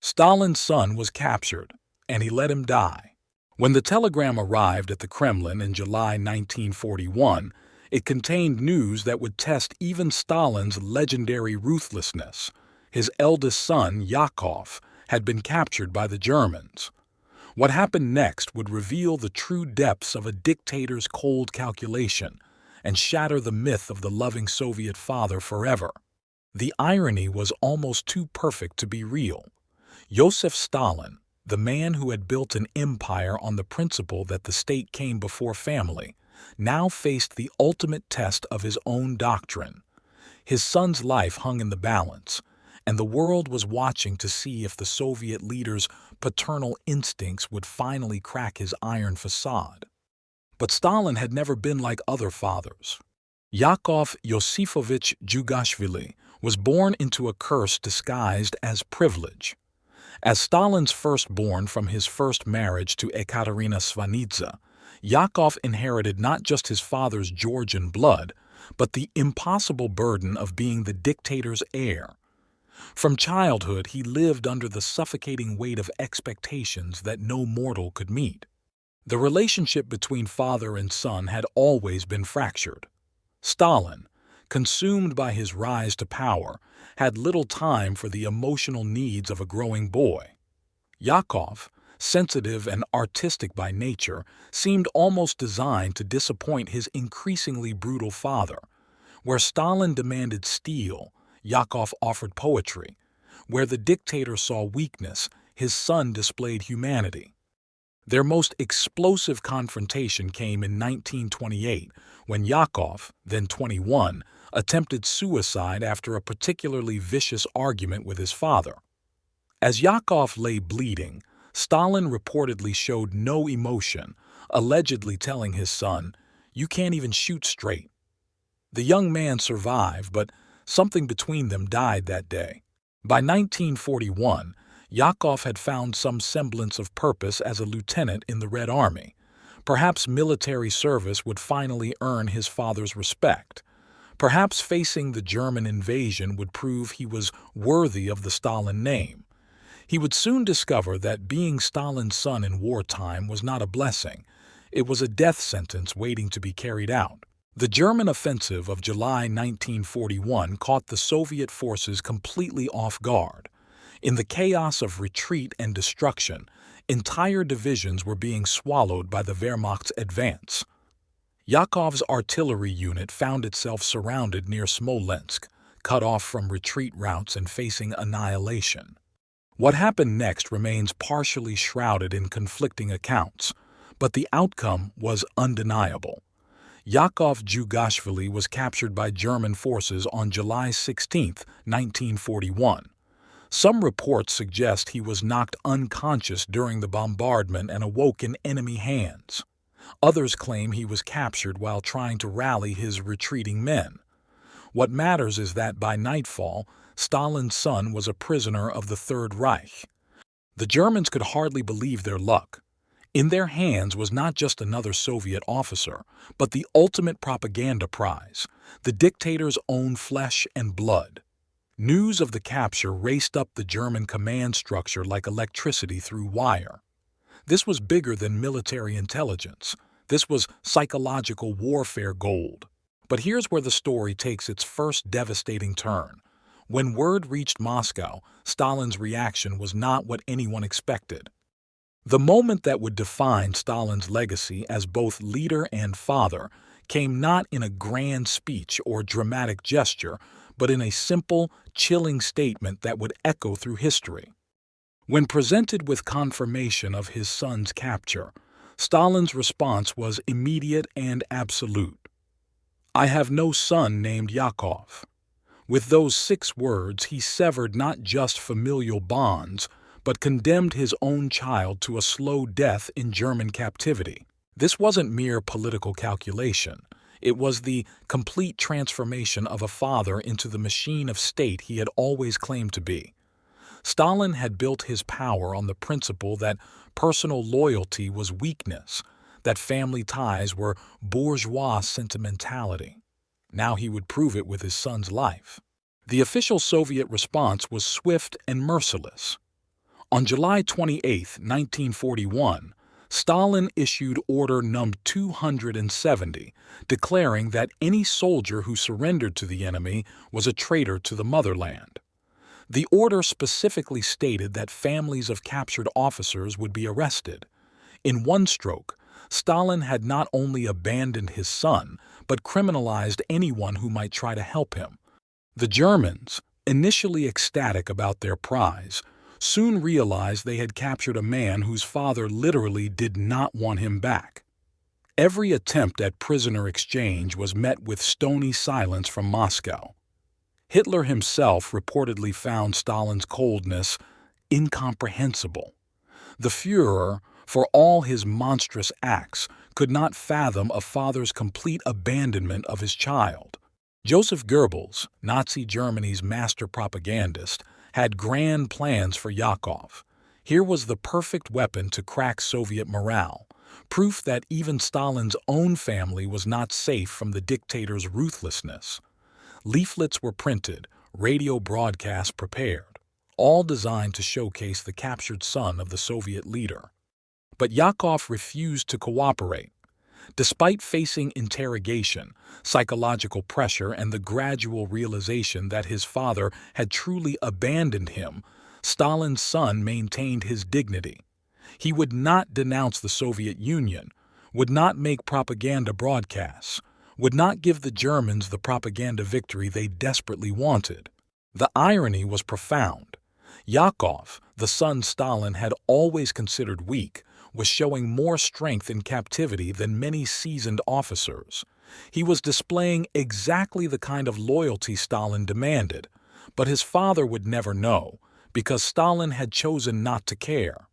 Stalin's son was captured, and he let him die. When the telegram arrived at the Kremlin in July 1941, it contained news that would test even Stalin's legendary ruthlessness. His eldest son, Yakov, had been captured by the Germans. What happened next would reveal the true depths of a dictator's cold calculation and shatter the myth of the loving Soviet father forever. The irony was almost too perfect to be real. Joseph Stalin, the man who had built an empire on the principle that the state came before family, now faced the ultimate test of his own doctrine. His son's life hung in the balance, and the world was watching to see if the Soviet leader's paternal instincts would finally crack his iron facade. But Stalin had never been like other fathers. Yakov Yosifovich Djugashvili was born into a curse disguised as privilege. As Stalin's firstborn from his first marriage to Ekaterina Svanidze, Yakov inherited not just his father's Georgian blood, but the impossible burden of being the dictator's heir. From childhood, he lived under the suffocating weight of expectations that no mortal could meet. The relationship between father and son had always been fractured. Stalin, consumed by his rise to power, had little time for the emotional needs of a growing boy. Yakov, sensitive and artistic by nature, seemed almost designed to disappoint his increasingly brutal father. Where Stalin demanded steel, Yakov offered poetry. Where the dictator saw weakness, his son displayed humanity. Their most explosive confrontation came in 1928, when Yakov, then 21, attempted suicide after a particularly vicious argument with his father. As Yakov lay bleeding, Stalin reportedly showed no emotion, allegedly telling his son, "You can't even shoot straight." The young man survived, but something between them died that day. By 1941, Yakov had found some semblance of purpose as a lieutenant in the Red Army. Perhaps military service would finally earn his father's respect. Perhaps facing the German invasion would prove he was worthy of the Stalin name. He would soon discover that being Stalin's son in wartime was not a blessing. It was a death sentence waiting to be carried out. The German offensive of July 1941 caught the Soviet forces completely off guard. In the chaos of retreat and destruction, entire divisions were being swallowed by the Wehrmacht's advance. Yakov's artillery unit found itself surrounded near Smolensk, cut off from retreat routes and facing annihilation. What happened next remains partially shrouded in conflicting accounts, but the outcome was undeniable. Yakov Djugashvili was captured by German forces on July 16, 1941. Some reports suggest he was knocked unconscious during the bombardment and awoke in enemy hands. Others claim he was captured while trying to rally his retreating men. What matters is that by nightfall, Stalin's son was a prisoner of the Third Reich. The Germans could hardly believe their luck. In their hands was not just another Soviet officer, but the ultimate propaganda prize, the dictator's own flesh and blood. News of the capture raced up the German command structure like electricity through wire. This was bigger than military intelligence. This was psychological warfare gold. But here's where the story takes its first devastating turn. When word reached Moscow, Stalin's reaction was not what anyone expected. The moment that would define Stalin's legacy as both leader and father came not in a grand speech or dramatic gesture, but in a simple, chilling statement that would echo through history. When presented with confirmation of his son's capture, Stalin's response was immediate and absolute. "I have no son named Yakov." With those 6 words, he severed not just familial bonds, but condemned his own child to a slow death in German captivity. This wasn't mere political calculation. It was the complete transformation of a father into the machine of state he had always claimed to be. Stalin had built his power on the principle that personal loyalty was weakness, that family ties were bourgeois sentimentality. Now he would prove it with his son's life. The official Soviet response was swift and merciless. On July 28, 1941, Stalin issued Order No. 270, declaring that any soldier who surrendered to the enemy was a traitor to the motherland. The order specifically stated that families of captured officers would be arrested. In one stroke, Stalin had not only abandoned his son, but criminalized anyone who might try to help him. The Germans, initially ecstatic about their prize, soon realized they had captured a man whose father literally did not want him back. Every attempt at prisoner exchange was met with stony silence from Moscow. Hitler himself reportedly found Stalin's coldness incomprehensible. The Führer, for all his monstrous acts, could not fathom a father's complete abandonment of his child. Joseph Goebbels, Nazi Germany's master propagandist, had grand plans for Yakov. Here was the perfect weapon to crack Soviet morale, proof that even Stalin's own family was not safe from the dictator's ruthlessness. Leaflets were printed, radio broadcasts prepared, all designed to showcase the captured son of the Soviet leader. But Yakov refused to cooperate. Despite facing interrogation, psychological pressure, and the gradual realization that his father had truly abandoned him, Stalin's son maintained his dignity. He would not denounce the Soviet Union, would not make propaganda broadcasts, would not give the Germans the propaganda victory they desperately wanted. The irony was profound. Yakov, the son Stalin had always considered weak, was showing more strength in captivity than many seasoned officers. He was displaying exactly the kind of loyalty Stalin demanded, but his father would never know, because Stalin had chosen not to care.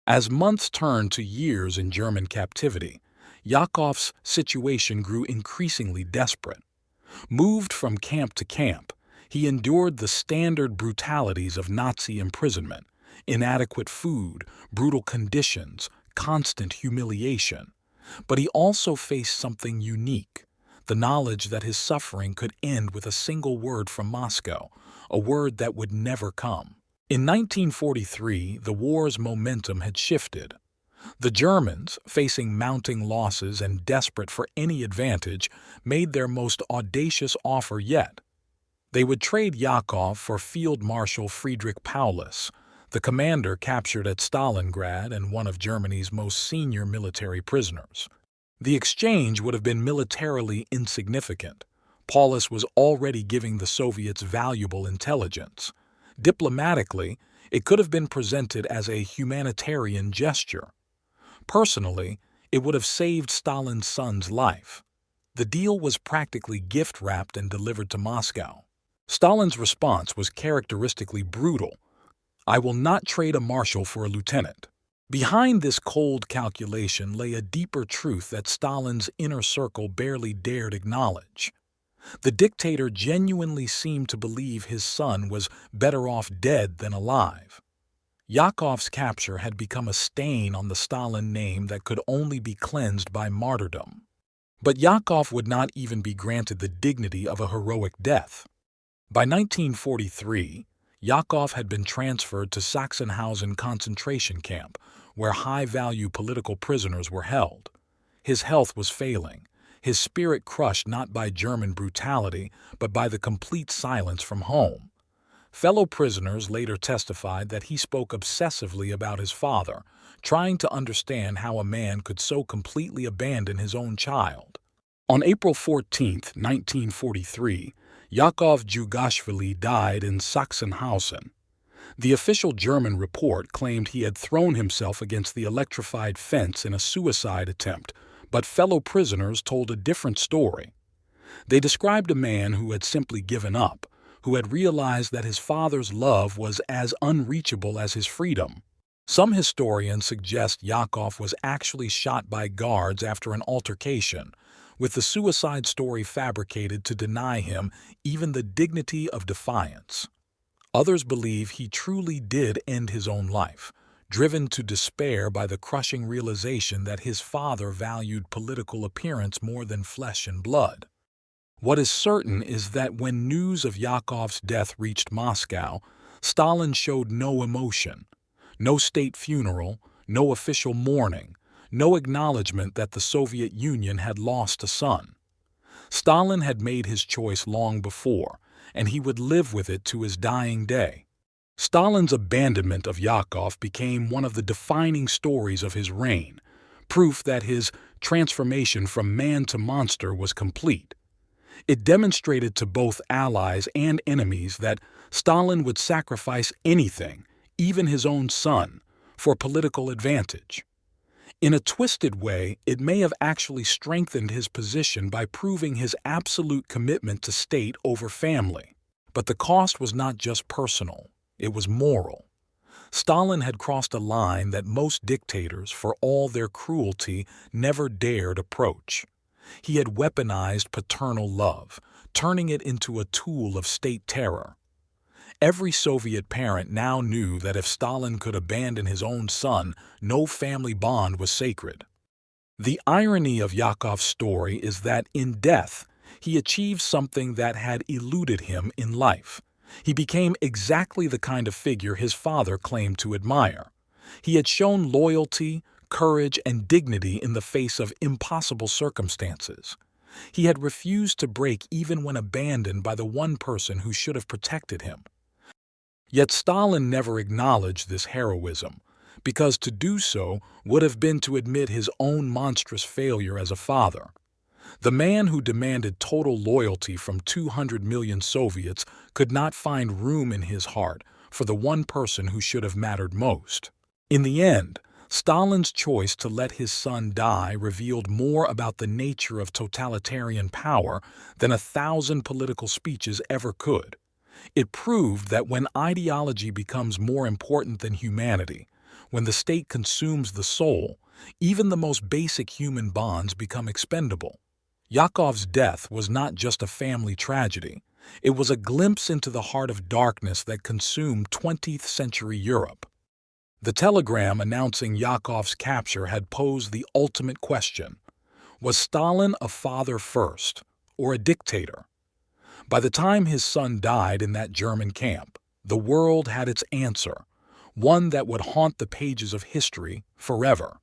As months turned to years in German captivity, Yakov's situation grew increasingly desperate. Moved from camp to camp, he endured the standard brutalities of Nazi imprisonment: inadequate food, brutal conditions, constant humiliation. But he also faced something unique: the knowledge that his suffering could end with a single word from Moscow, a word that would never come. In 1943, the war's momentum had shifted. The Germans, facing mounting losses and desperate for any advantage, made their most audacious offer yet. They would trade Yakov for Field Marshal Friedrich Paulus, the commander captured at Stalingrad and one of Germany's most senior military prisoners. The exchange would have been militarily insignificant. Paulus was already giving the Soviets valuable intelligence. Diplomatically, it could have been presented as a humanitarian gesture. Personally, it would have saved Stalin's son's life. The deal was practically gift-wrapped and delivered to Moscow. Stalin's response was characteristically brutal: "I will not trade a marshal for a lieutenant." Behind this cold calculation lay a deeper truth that Stalin's inner circle barely dared acknowledge. The dictator genuinely seemed to believe his son was better off dead than alive. Yakov's capture had become a stain on the Stalin name that could only be cleansed by martyrdom. But Yakov would not even be granted the dignity of a heroic death. By 1943, Yakov had been transferred to Sachsenhausen concentration camp, where high-value political prisoners were held. His health was failing, his spirit crushed not by German brutality, but by the complete silence from home. Fellow prisoners later testified that he spoke obsessively about his father, trying to understand how a man could so completely abandon his own child. On April 14, 1943, Yakov Djugashvili died in Sachsenhausen. The official German report claimed he had thrown himself against the electrified fence in a suicide attempt, but fellow prisoners told a different story. They described a man who had simply given up, who had realized that his father's love was as unreachable as his freedom. Some historians suggest Yakov was actually shot by guards after an altercation, with the suicide story fabricated to deny him even the dignity of defiance. Others believe he truly did end his own life, driven to despair by the crushing realization that his father valued political appearance more than flesh and blood. What is certain is that when news of Yakov's death reached Moscow, Stalin showed no emotion. No state funeral, no official mourning, no acknowledgement that the Soviet Union had lost a son. Stalin had made his choice long before, and he would live with it to his dying day. Stalin's abandonment of Yakov became one of the defining stories of his reign, proof that his transformation from man to monster was complete. It demonstrated to both allies and enemies that Stalin would sacrifice anything, even his own son, for political advantage. In a twisted way, it may have actually strengthened his position by proving his absolute commitment to state over family. But the cost was not just personal, it was moral. Stalin had crossed a line that most dictators, for all their cruelty, never dared approach. He had weaponized paternal love, turning it into a tool of state terror. Every Soviet parent now knew that if Stalin could abandon his own son, no family bond was sacred. The irony of Yakov's story is that in death, he achieved something that had eluded him in life. He became exactly the kind of figure his father claimed to admire. He had shown loyalty, courage, and dignity in the face of impossible circumstances. He had refused to break even when abandoned by the one person who should have protected him. Yet Stalin never acknowledged this heroism, because to do so would have been to admit his own monstrous failure as a father. The man who demanded total loyalty from 200 million Soviets could not find room in his heart for the one person who should have mattered most. In the end, Stalin's choice to let his son die revealed more about the nature of totalitarian power than 1,000 political speeches ever could. It proved that when ideology becomes more important than humanity, when the state consumes the soul, even the most basic human bonds become expendable. Yakov's death was not just a family tragedy. It was a glimpse into the heart of darkness that consumed 20th century Europe. The telegram announcing Yakov's capture had posed the ultimate question: was Stalin a father first, or a dictator? By the time his son died in that German camp, the world had its answer, one that would haunt the pages of history forever.